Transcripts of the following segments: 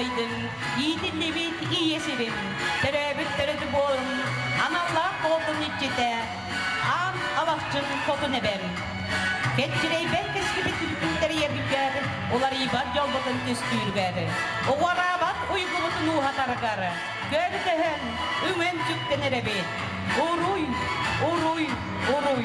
Aydın, yiğitinlebit iyesirim, teröbüttörüdü bolum, anallah koltun içite, an alakçın kotun ebem. Ketçirey ben keskibit tülkünleri yebilger, olar ibat yolbatın tüstüyürger. O varabat uygulutun uhatargar, gördühen ümen tükten erebet. Oruy, oruy, oruy.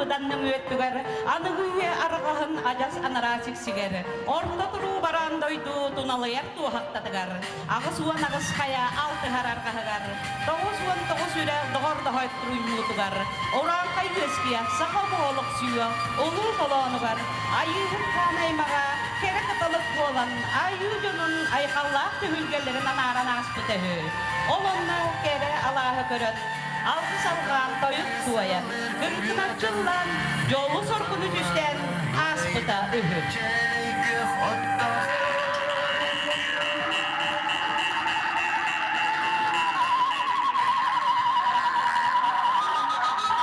Budanның өттігер, аны үйе арғағын ажас анарасик сигер. Орында тұру баран дойду туналыяк туғақтатығар. Ағыз уан ағыз қая алты харарғағығар. Тоғыз уан тоғыз үйре дұғырды хойт тұруймутығар. Оран қай өския, сақа болық сүйі, ұлы қоланығар. Айығын қанаймаға, керек атылық болан, айы жонын айқаллақ түйілгелерін анаран аспы тәхі. Олонна кері Аллахы көрін. Altı salgan toyuk suaya, kırkın açılan, yolu sorkunu düşten, aspıta ühür.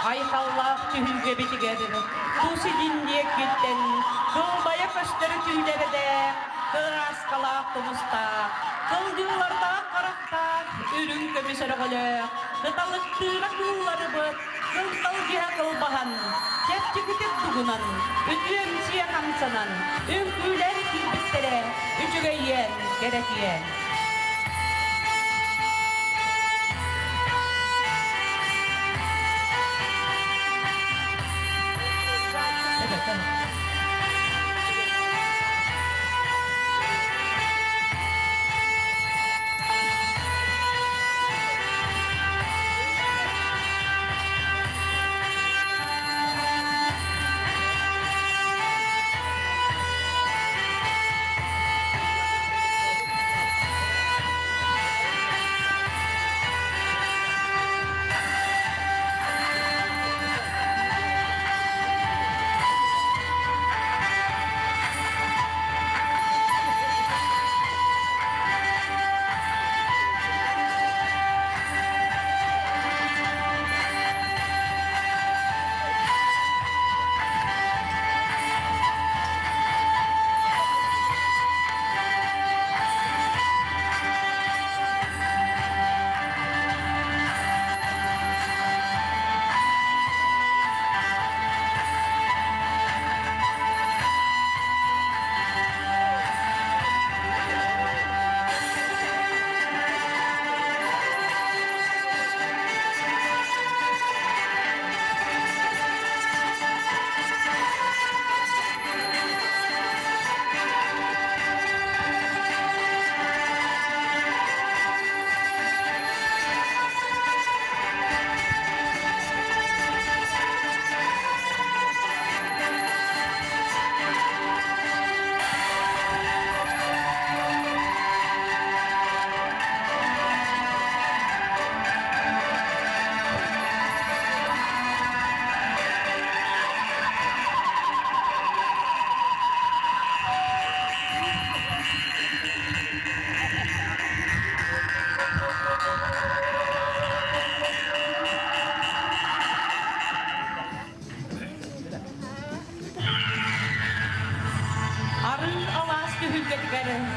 Aykallah tühülge bitigedir, tusi dindiyek gitten, kılbaya köstörü tüyleri de, kıraskalak tumustak, kıldığlarda karaktak, ürün kömüsörü gülü. Ketalık tığrak yılları bıt, kıltal ciha kılbahan, tepçi kütüp dugunan, üdüğüm siya kamsanan, ünküler kilbittere, üçüge yen, gerek yen.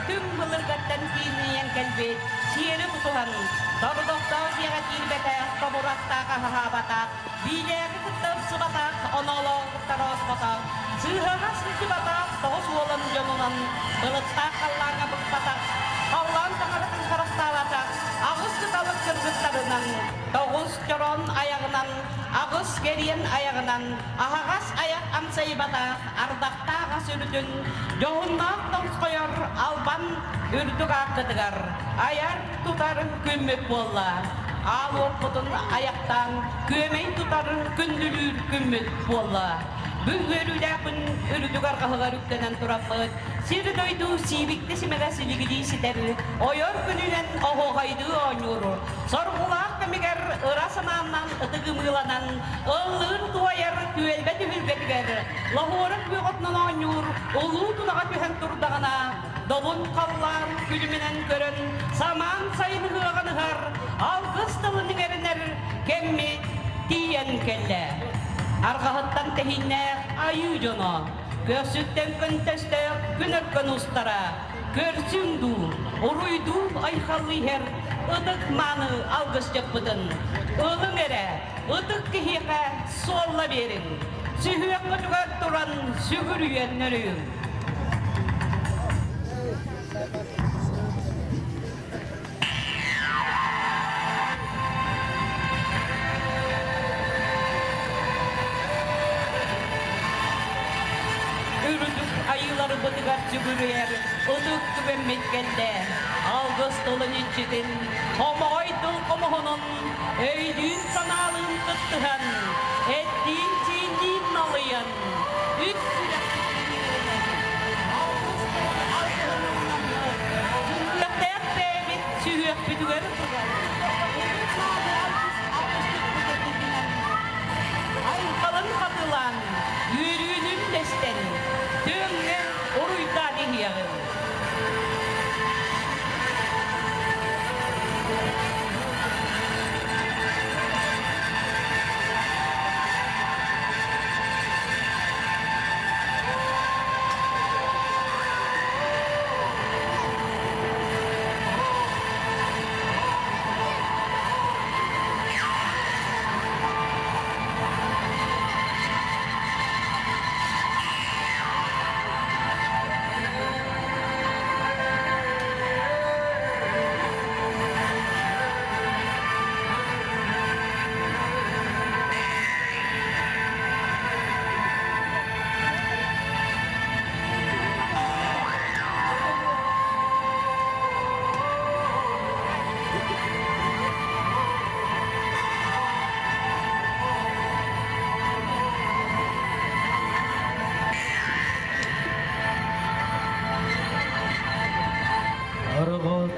Tüm bılırgattan kiyiniyen kelbet, siyeri tutuhan, dordoktağı siyaret ilbete, kaburakta kahahabata, bileri kıttır sıbata, onolo taros bata, sığhana sıkı bata, tohus wolun jonunan, bılıkta kallanga bıkbata, Allah'ın tanrıtın karaktağlata, ağız kıtalık kırgıtlarından, doğuz çoron ayağından, ağız geriyen ayağından, ahağas ayak amsayı bata, ardakta ağız ürüdün, yoğunluğa toz koyor, alban ürdük akıdıgar, ayar tutar kümmük bolla. Al okudun ayaktan, kümeyi tutar kündülür kümmük bolla. Büyürüdäpün ürüdük arkalıgar üktenen turapmıt. Siri doydu sibikti simega siligidi siter. Oyor gününen ohoğaydı oynur. Sorgulak kemiger ırasanandan ıtıgımılanan. Illığın tuayar küelbeti hülbetiger. Lahorun büyükotnan oynur. Ulu tunağa tühen turdağına. Dolun kallar külüminen görün. Saman sayını hığanıgar. Algız tılını geriner. Kemmi tiyen kelle. Arkahattan tehinne ayu jono, görsütten könteste günökkön ustara, görsündü, oruydu ayhallı her, ıdık manı algыс yapıdın, ılın ere, ıdık kihike solla verin, sühüyek kutuğa duran sügürüyen nörüyün. Ayıları bıdıgar sügürüyer, ıdık güvenmetkende, algыс dolun içidin, homoy dılkımıhının, öydüğün sanalın tıttıhan, ettiğin çiğniğin nalıyan, üç sürektayak bebit sühüyek büdüger, kalın katılan, yürüyünün desteni, tümle oruyda dihiyagın.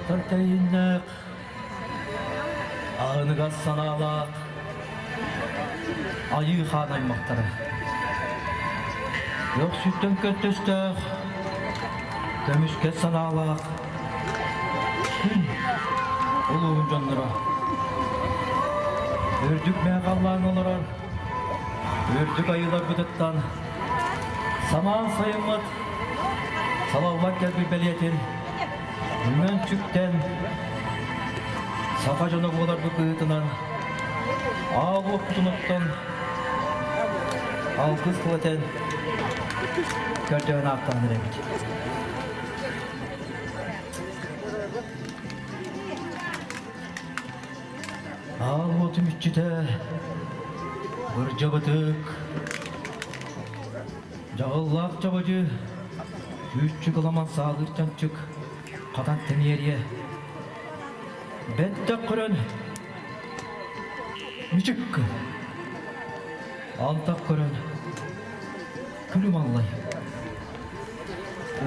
Tantayinnak, ağınıgaz sanalak, ayı xanaymaktara. Yok sütten kötüstök, kömüşke sanalak, uluğun canlıra. Ördük meğallan olarar, ördük ayılar bıdıttan, saman sayımlat, salavlak gel bir beliyetin. Mönçükten safa jana bolar bıkıtынан ağ oktunuttan alkız kıleten körcağına aktandır evet. Ağ otum içide bir cabıtık Jağıllak cabacı üççük alaman sağlık cançık Katan temiyeriye Bette kırın Mücük Altak kırın Külüm Allay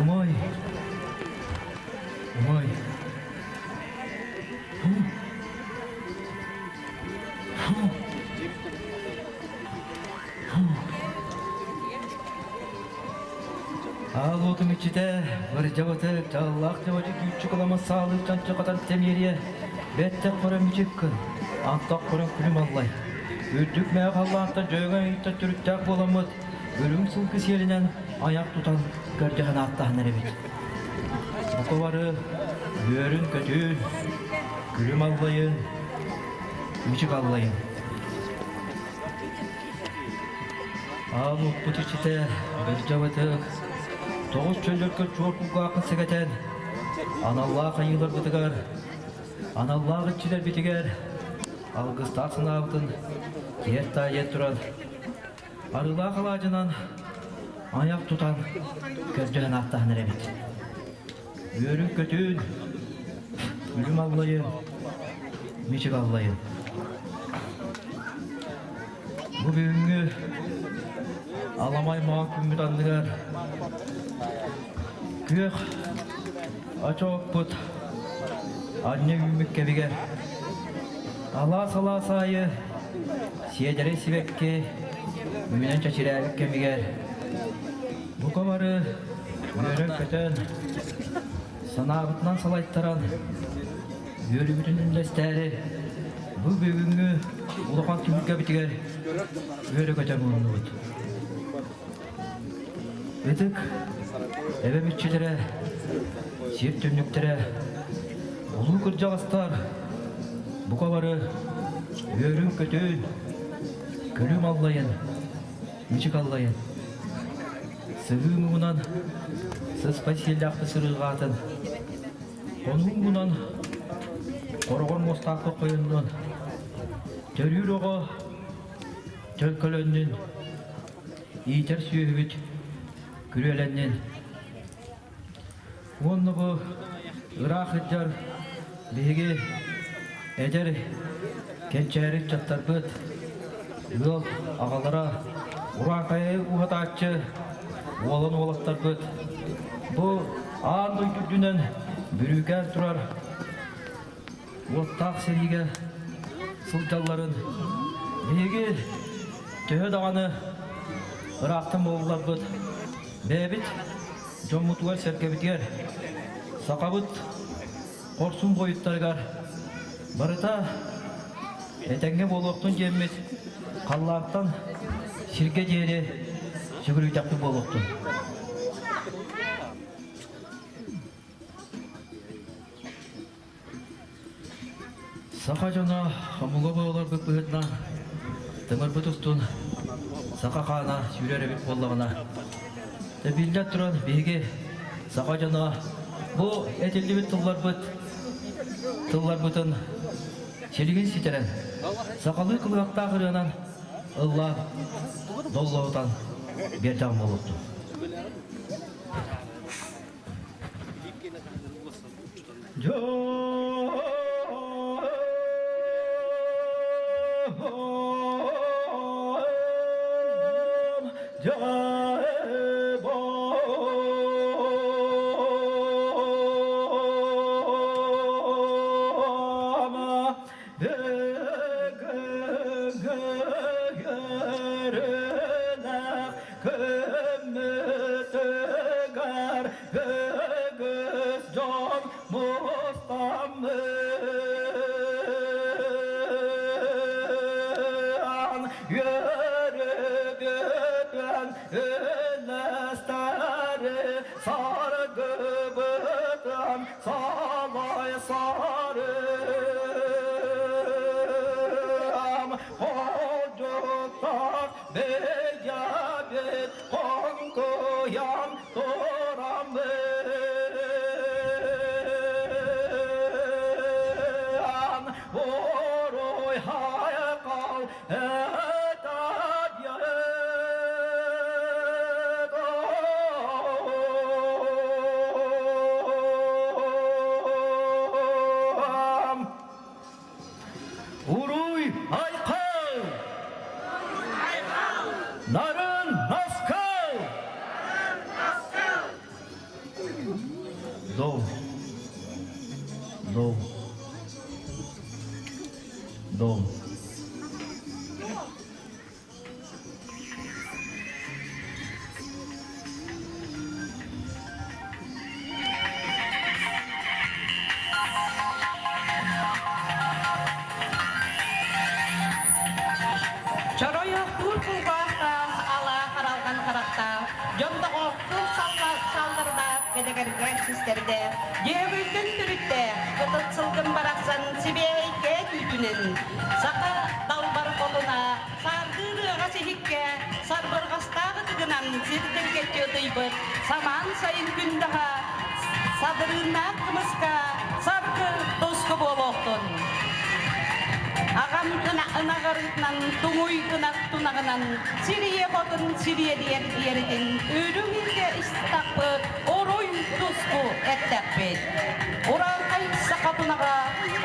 Umay Umay Ağ otum içide bir cabıtık Jağıllak cabacı küçük alama sağlık cançı katan temiyeriye Bette kırın mücük Antak kırın külüm Allay Ördük meğe Allah'ta jöğen itta türüttek bolamıt Ölüm sılkıs yerinden ayak tutan görcağına attağın erebit Bu kovarı Börün kötün Külüm Allay'ın Mücük Allay'ın Ağ mutbut içide bir cabıtık Toğuz çöldörkö çoğuk buku akın segeten Аналла қайылар бұтығар, аналла ғытчылар бітігер, алғыстақ сынағытын кетті ет тұран. Арыла қалажынан аяқ тұтан көзден аттағын әребет. Өрін көтін, үлім аллайын, мешік аллайын. Бұл бүгінгі аламай маған күмбіт андығар. Күйек ачоқ бұт, анне үймік кәбігер. Ала-сала сайы, седері себекке, үйінен чачыры әбік кәмігер. Бұл қамары өрін көтін, санабытынан салайттаран, өрі бүтін үндестәрі. Бұл бүгінгі ұлыған күмбітке бітігер, өрі көтен мұны бұд. Бітік, әбі мүтчілері, сеп түнніктері, ұлы күржағыстар, бұқалары, өрін көтен, күлім аллайын, мүчік аллайын. Сығың мұнан, сыз паселяқты сырылғатын, оның мұнан, қорғын мостақы қойыннан, төрір оғы, төлкіліннен, итер сүйебіт, күреленнен. Онығы ұрақ ұджар, беге, әдер, кәнчәрік жаттар бұд, ұл ағалара, ұрақ айы ұғататшы, олын олақтар бұд. Бұл аң өйдүдінен бүрігер тұрар, оттақ сериге сылталларын, беге төхі дағаны ұрақтың олылар бұд. Бәбіт, жоммутуғар сәркебітгер, сақабыт, қорсун бойыттарғар. Барыта, әтәңге болуқтың жеммет, қаллақтан шірге жері жүгірүйдәқті болуқтың. Сақа жона хамуға бағылар бүк бұғытна, тыңыр бұтыстың, сақа қана сүйрері бүк болуғына. Тәбілдәт тұран беге сақа жона, бұл әтелді бүт тыллар бұтын шелеген сетерен. Сақалы қылғақта қырынан ұлла доллаудан берден болуқты. Saka dalbar koluna, sargırı gasihikke, sarbırgastағы тыгынан зерден кетті дыйбыт, саман сайын күн daha садырына кымыска саркы тоско болохтон. Агам ынағарытнан туңуй тунағынан Сирие хотын Сирие диерден өрүмінде истақпы орой тоску әттәппет. Оран қайт сақатынаға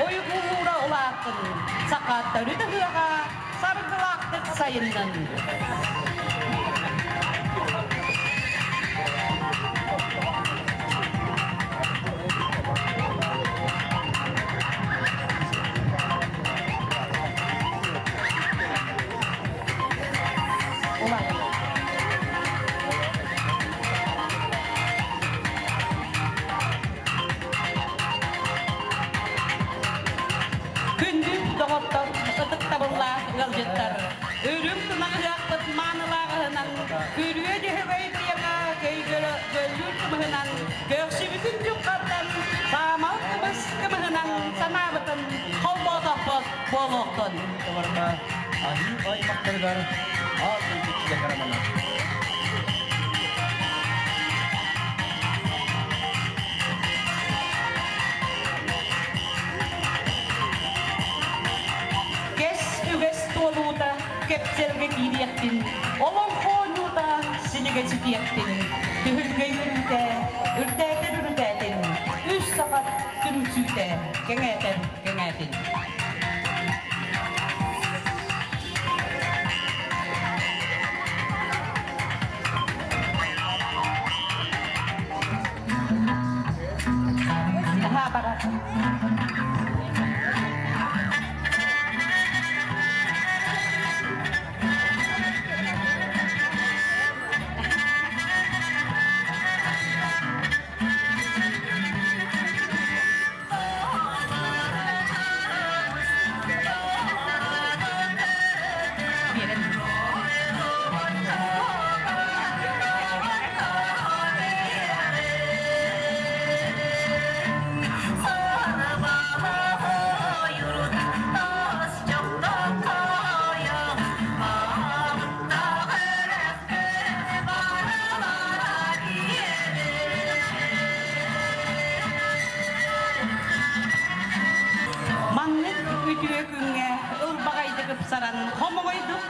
ойғуыра ұлақтын, сақаттары дұғыға сарқылақтық сайынның. Örüm tınağıqpıt manılağınan, körüye deheveydiyağa gölür kımıhınan, göksübütün cüqqattan, sağmal kımız kımıhınan, sanabıtın, kolboğdaqpıt boloqtun. Tavarma, ahim aymaqtargar, ağzı bütçüde karamana. Kepselge gidiyettin, olon konuda silige sitiyettin, tühülge yürüte, ürtetin, üç sakat tümsüte, gengetin. Aha, barat.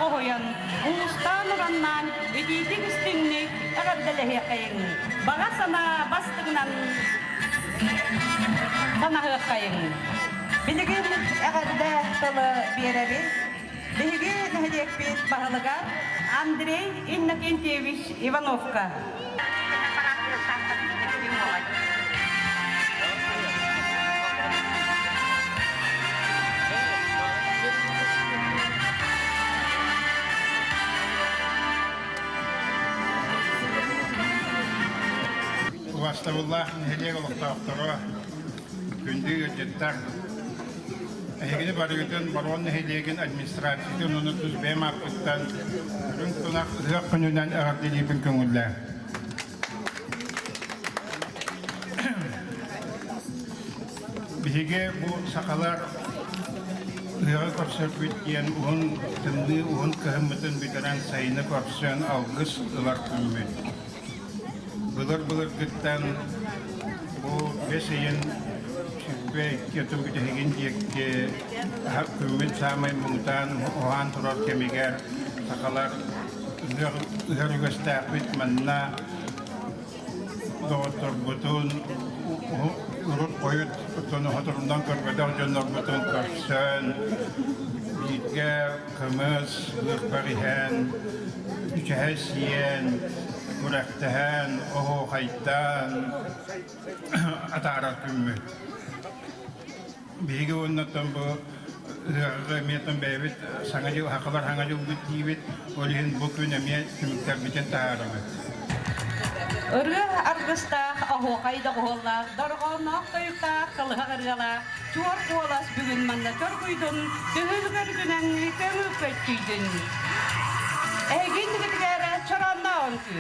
Hoyan, umustan orannan, edidik istinnik, agadalahiyakayin. Baga sana bastignan sanahiyakayin. Biligin agadda tala bierabi, biligin nahadiyakpit bahalagar, Andrei Innokentьевич Ивановка. Vastavullah nehliye oluktaaqtara kündü öjettaq. Egini barıgıtın baron nehliyegin administrasiyonu onu tuzbeyim apıttan ürün tunak ızıq gününden ağırdilibin köngüller. Bihige bu sakalar ızığı korserpüt diyen uğun tındı uğun kıhımıtın bitiren sayını korsiyon algıs ılar kümmüt. Bılır gitten bu beseyin ve kötü gücehigin diye hükümet samay muhtan ohan turar kemiger sakalar ızır gösterpit manna doktor butun urut koyut butun hatırından körgede hocanlar butun karşın bitge kımız lıkbarihen üçehesiyen Kuraktahan, oho kaitan, atarak kümmü. Bihige onnatan bu remiyatan bebet sangajo hakabar hangajo bitibet olihin bukun emiyat kimiktar bitan taharang. Örgü argısta oho kayda kolla, dargana kayıkta kalıhagargala, çuvar kolas bugün manda körgüydün, tühülger günen kömük etkiydin. Egin dikitlere çoranna onkü.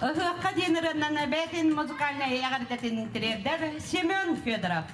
Ыхыакка денереннан бәтин музыкальный ягардатын требдер Семен Федоров.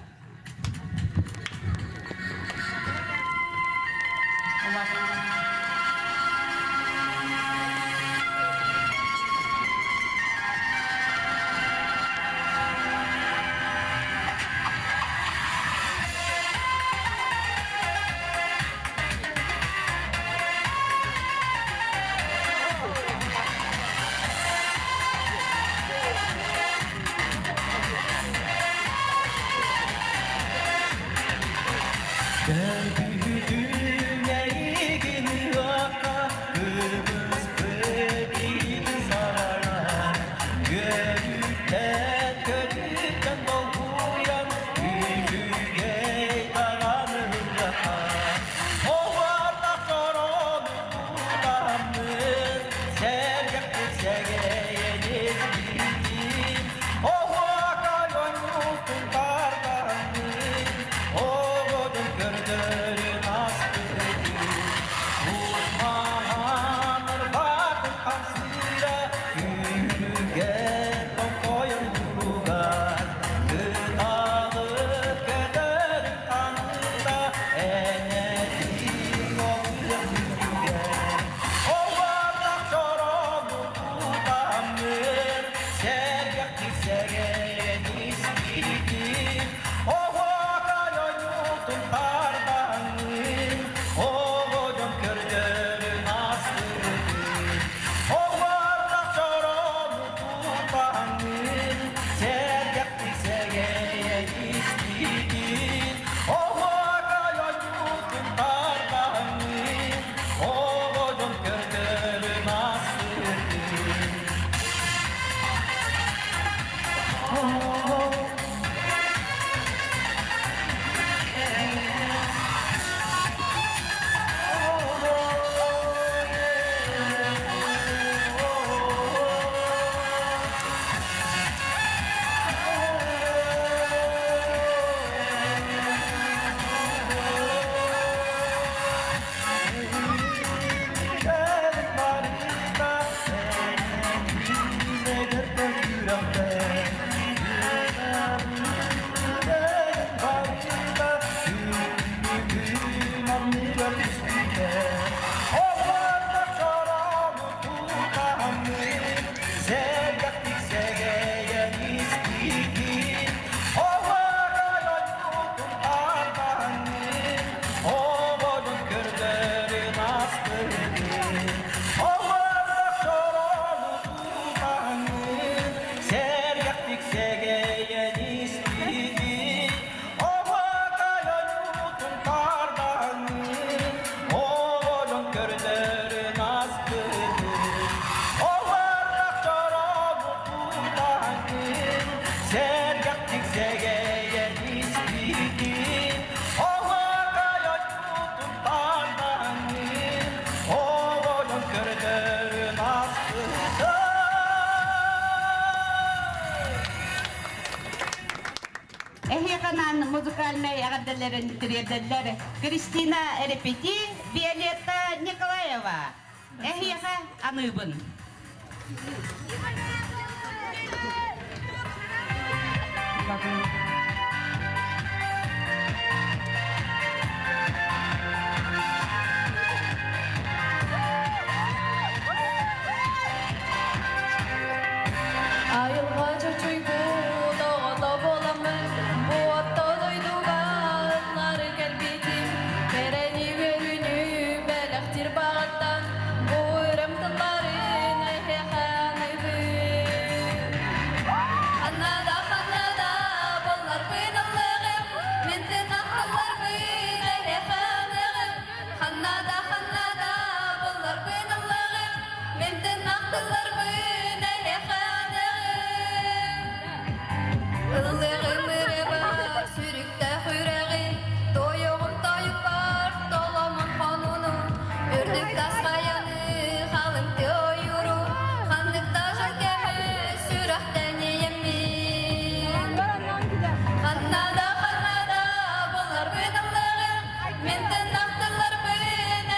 Музыкальной ягодаларын требдерлер Кристина Репети, Виолетта Николаева. Эхиха аныбын. Ayılga çocukku doğada bolamın bu atta doydugan narı kelbitim vereni verünü belektir bağıttan bu ürem tılların ayhehanıbın Kannada bollar bıydallığım mentin akıllar bıyd ayhehanığım Kannada bollar bıydallığım mentin akıllar bıyd Ilığımırı var, sürükte hüreği Doyuğun tayıp var, dolamın kanunu Ürdük tasgayanı, halım doyuru Kanlıkta şakemi, sürekten yemin Kannada, bollar bıydallığım Menden akıllar bıyd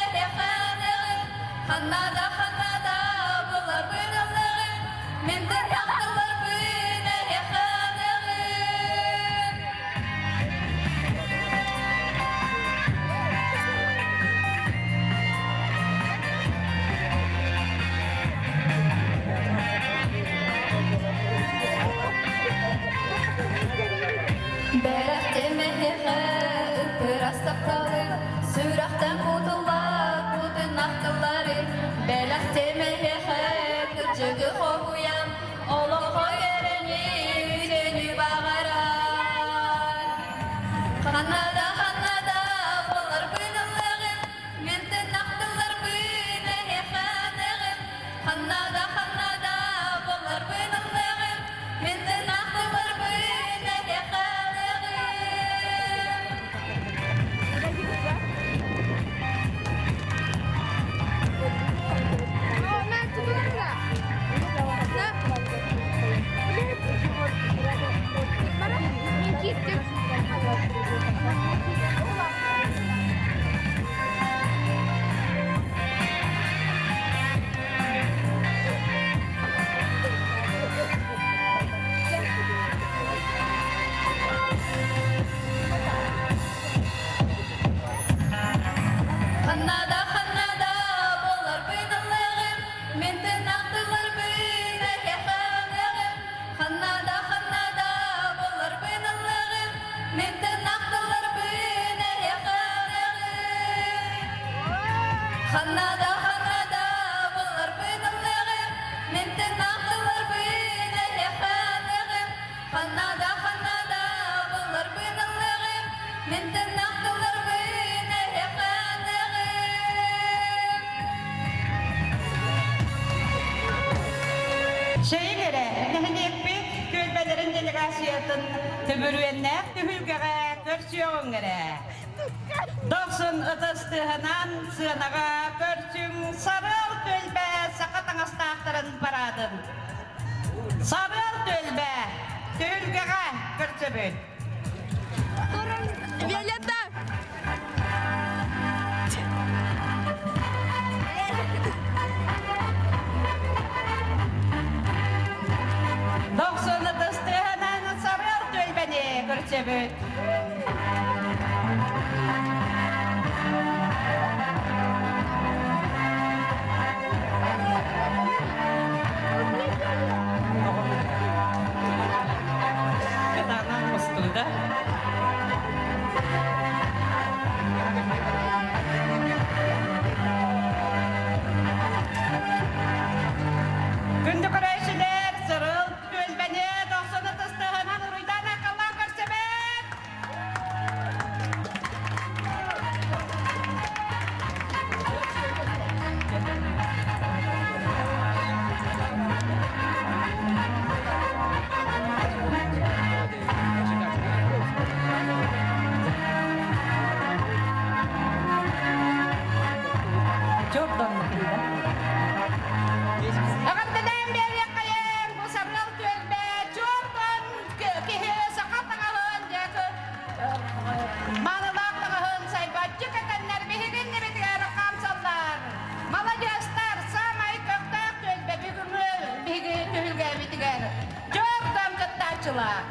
Belas temehe kırcıgı kovuyam, oloho yereni seni bağıran. Kanada bolar bınılığın, menden aktılar bıne hekanığın. Kanada bolar bınılığın, menden aktılar bıne hekanığın. Kanada bolar bınılığın, menden aktılar bıne hekanığın. Kanada bolar bınılığın, menden aktılar bıne hekanığın. Kanada bolar bınılığın, menden aktılar bıne hekanığın. Kanada bolar bınılığın, menden aktılar bıne hekanığın. Şeyi göre, nehnek bir kölbelerin delegasiyatın tübürüyenler tühülgere körsüyon göre. 90 ıtыстыһынан сыанаға көрсүң сарыл төлбә сақатың астақтарын парадын. Сарыл төлбә төлгәға көрсөбөт. Violeta! Doksan ıtыстыһынан сарыл төлбәне көрсөбөт. Катанан устуда. Күнді көрәйшілер, сырыл төлбәне 90 ытыстыһынан уруйдан ақыллан көрсөбөт. Jordan Akantadan beri kayem bu sarıl tölbe Jordan kihe sakatağın jakı malılaqtağın saybatçı kakanlar bihigin nebetgar kamsallar malajastar samay köktak tölbe bigümül bihigi tölge bitigar Jordan kıttaçılar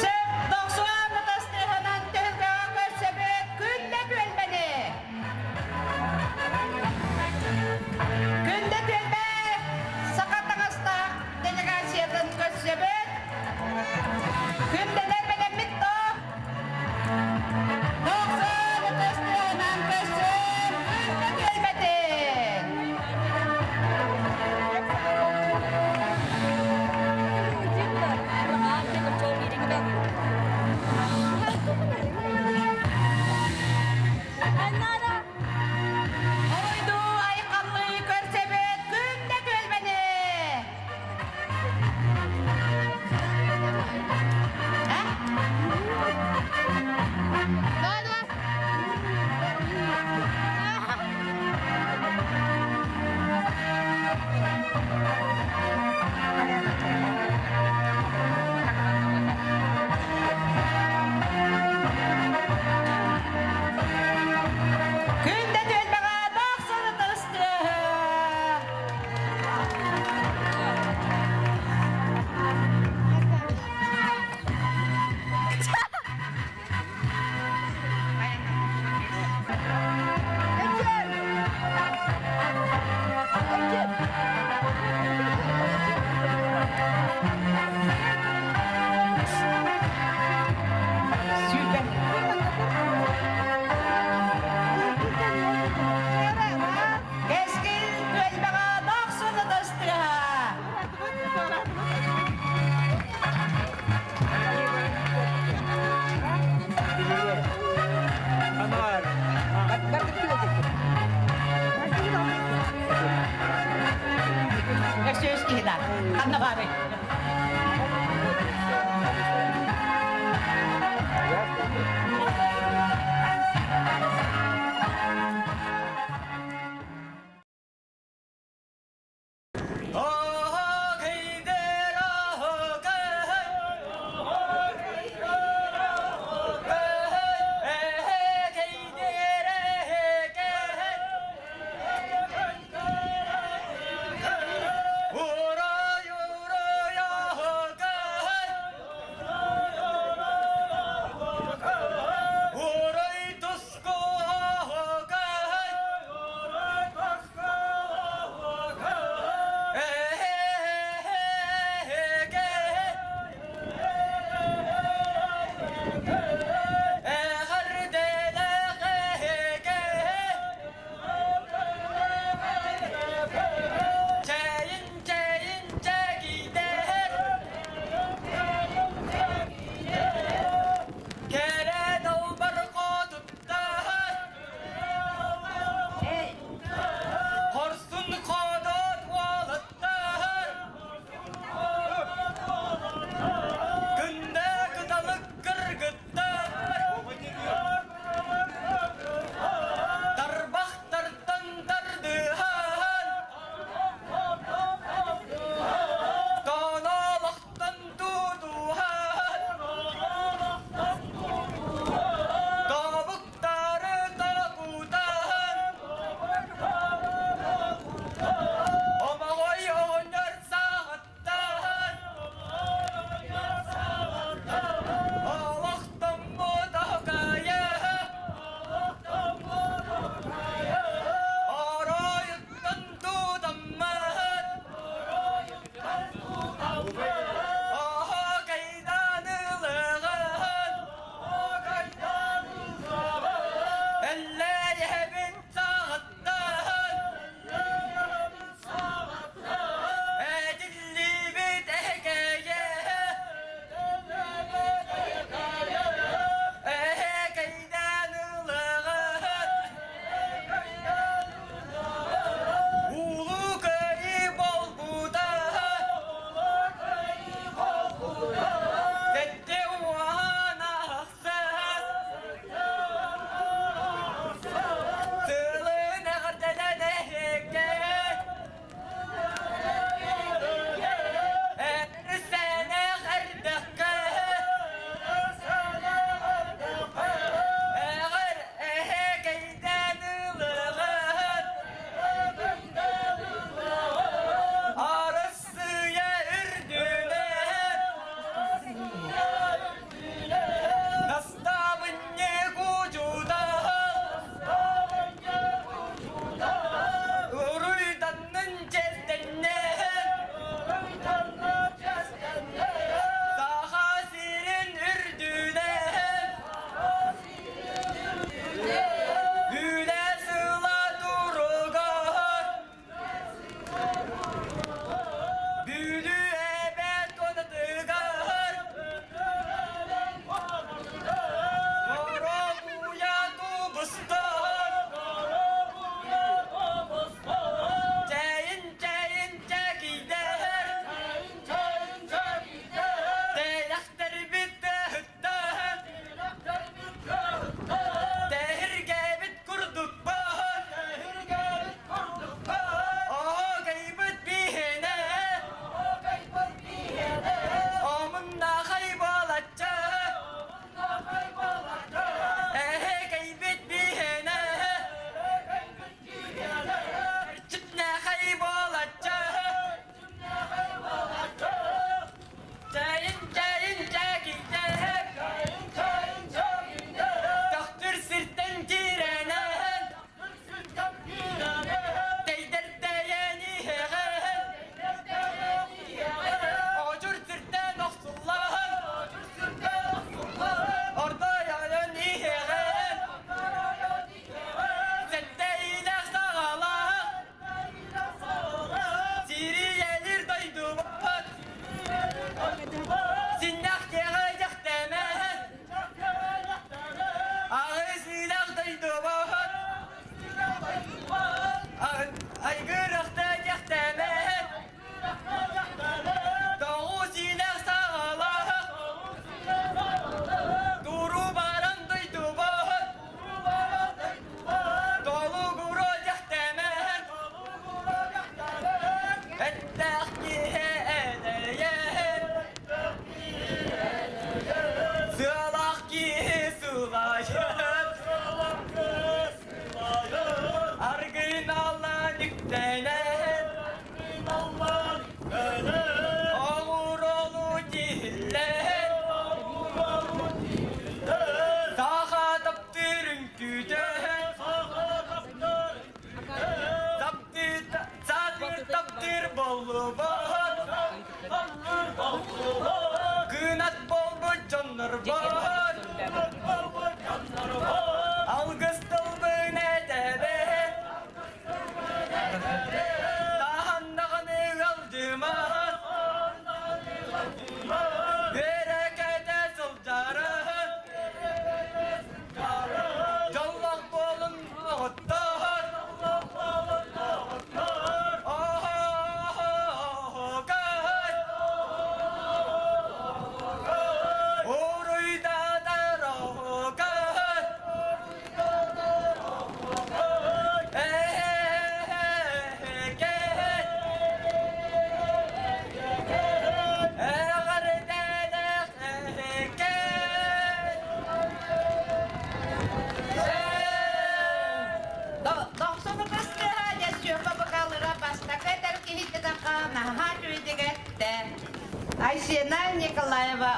Sep 90 ıtыстыһынан tölge körsöböt günde tölbeni Günde tölbe sakatağızda delegasiyatın körsöböt Gündeler belen mitto 90 ıtыстыһынан körsöp günde tölbeti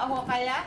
oho kaya.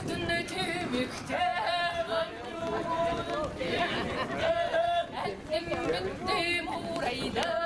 Dünü tümükte ettim bittim uğraydı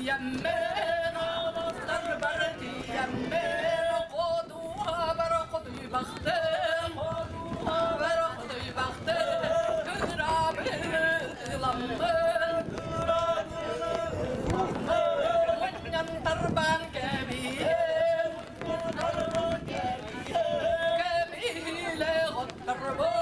diyemmen ağlaslar bar diyemmen koduha bar koduy baktım koduha bar koduy baktım kırabır lamın munyan tarban kebiyem kebile gottarbo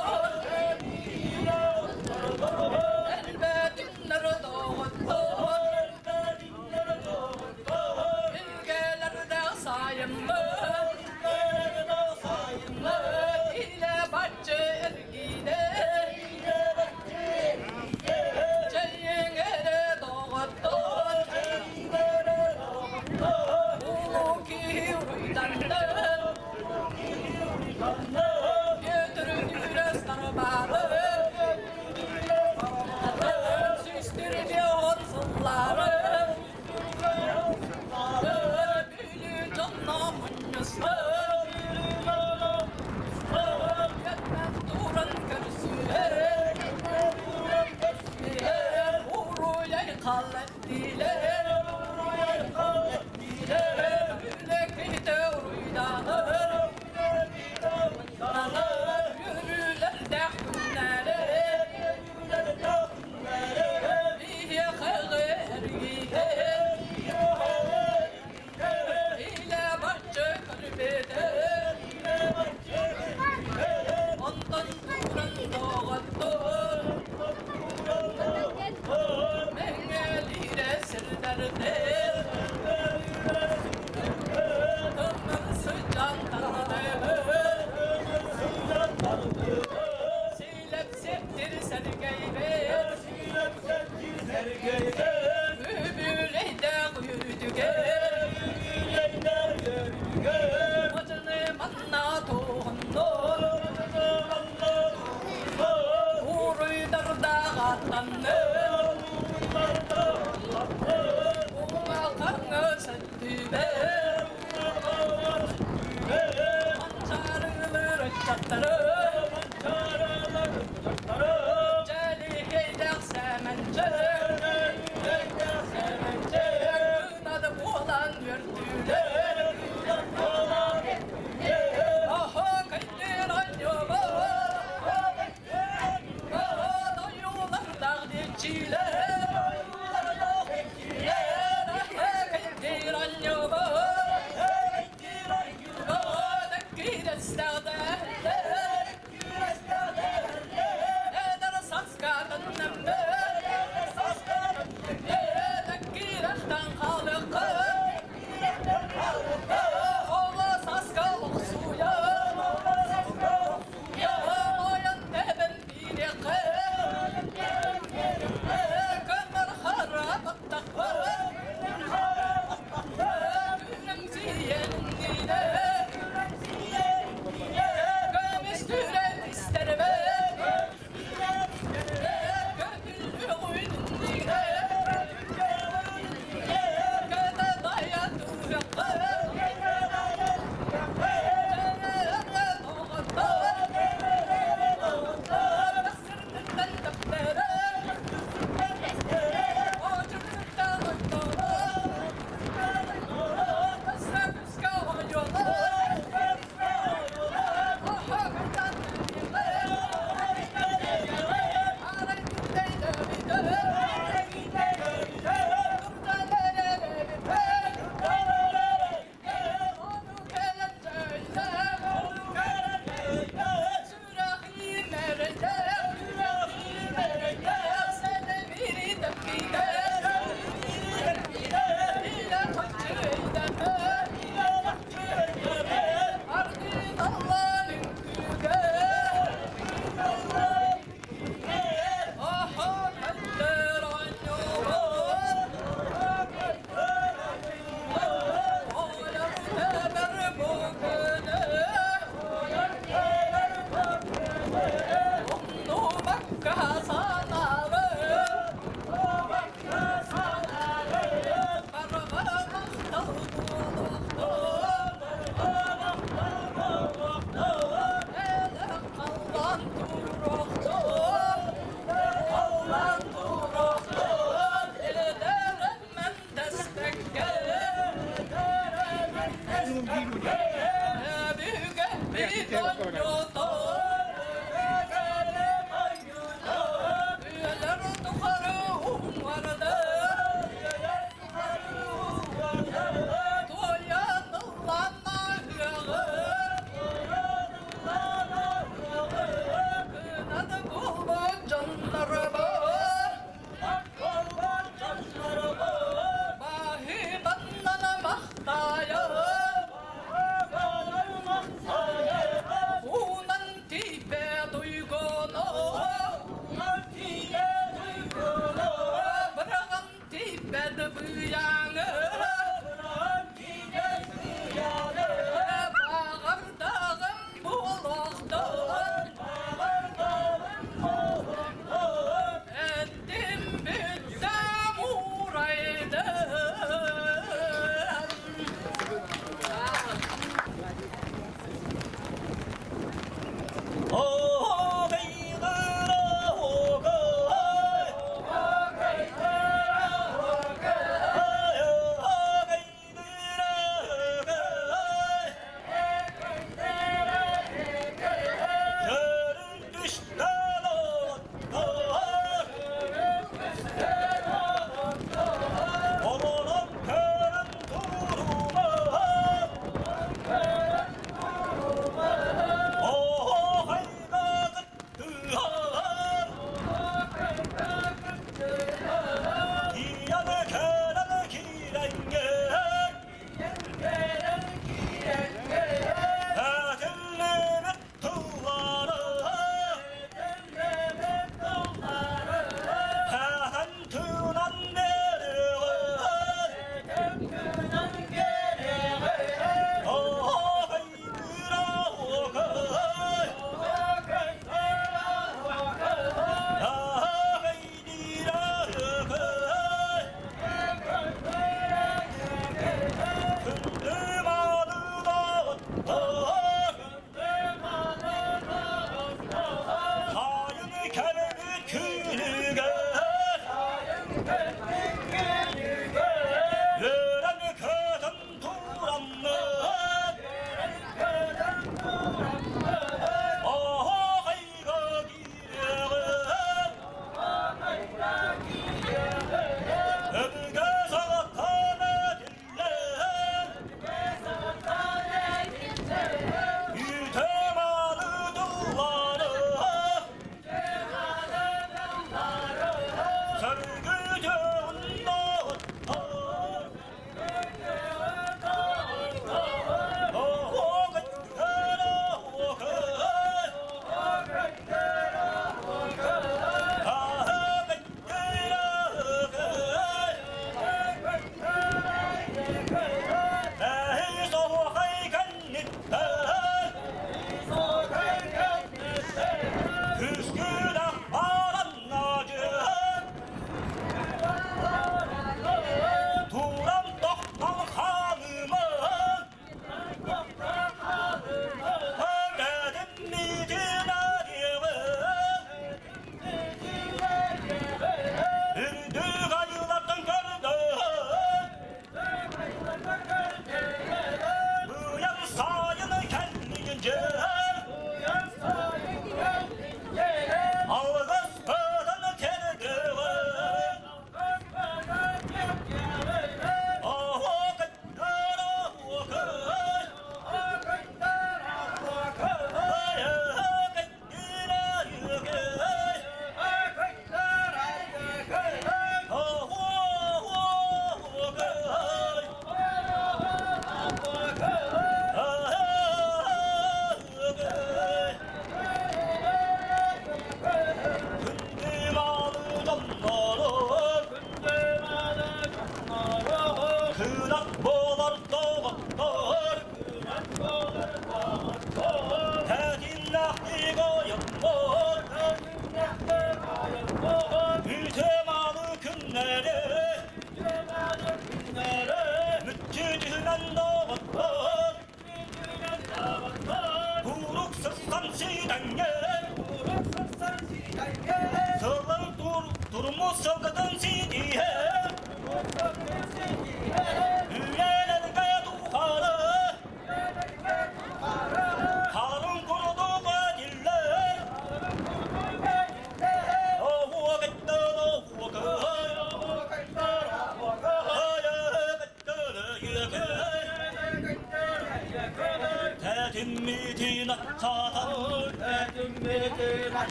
Etimmitin açatan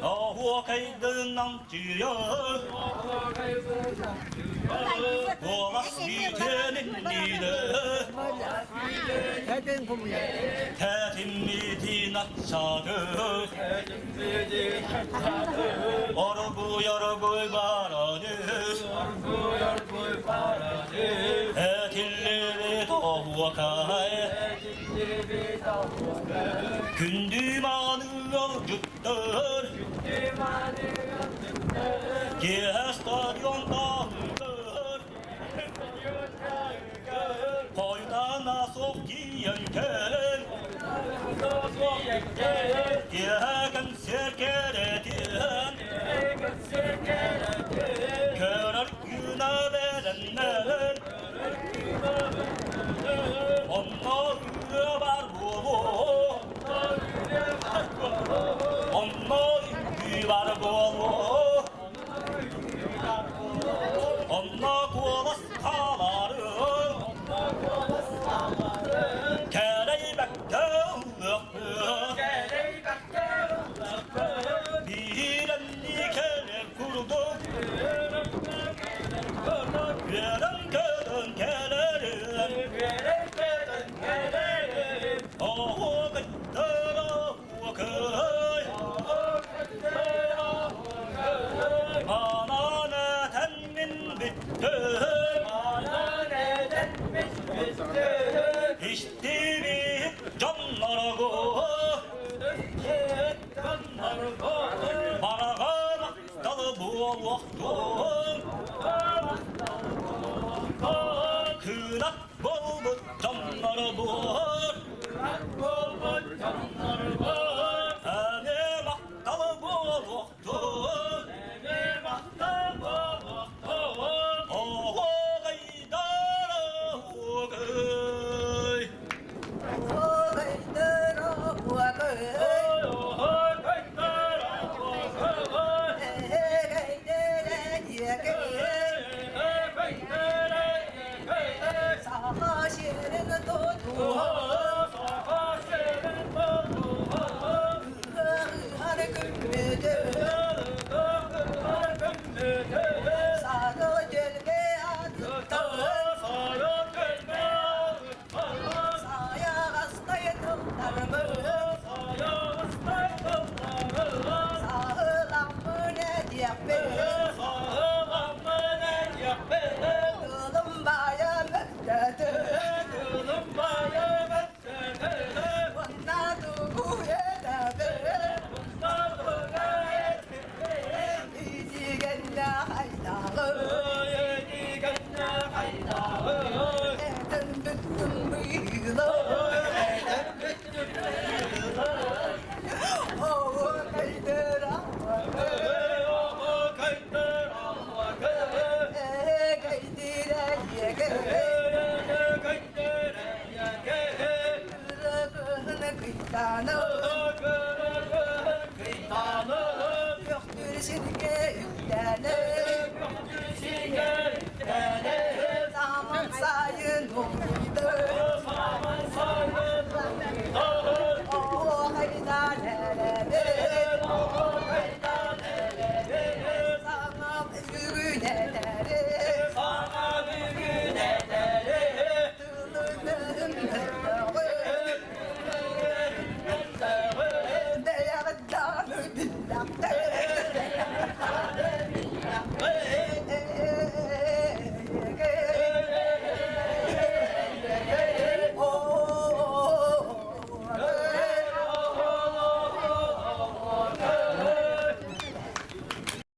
Ahu kaydından tüyör Olas bitenin nide Etimmitin açatan Orgu yorgu baranız Etilleri doğu kay Kündümanı yolcuttur Ge stadyonda Koynana sok giyenken Gegen serkeretin Körer güne verenler Onlar var bu Onlar var bu Onlar kolas kaları Kerey bekler Bilenli keler kurdu Veren keden kelerim Oh gıttır oh köy Ana nedenmin bitti İşte bir canlara go Bana maktalı bu vaktun Kınak bol bu canlara bor Ene maktalı bu vaktun Oh gaydar oh gay Yok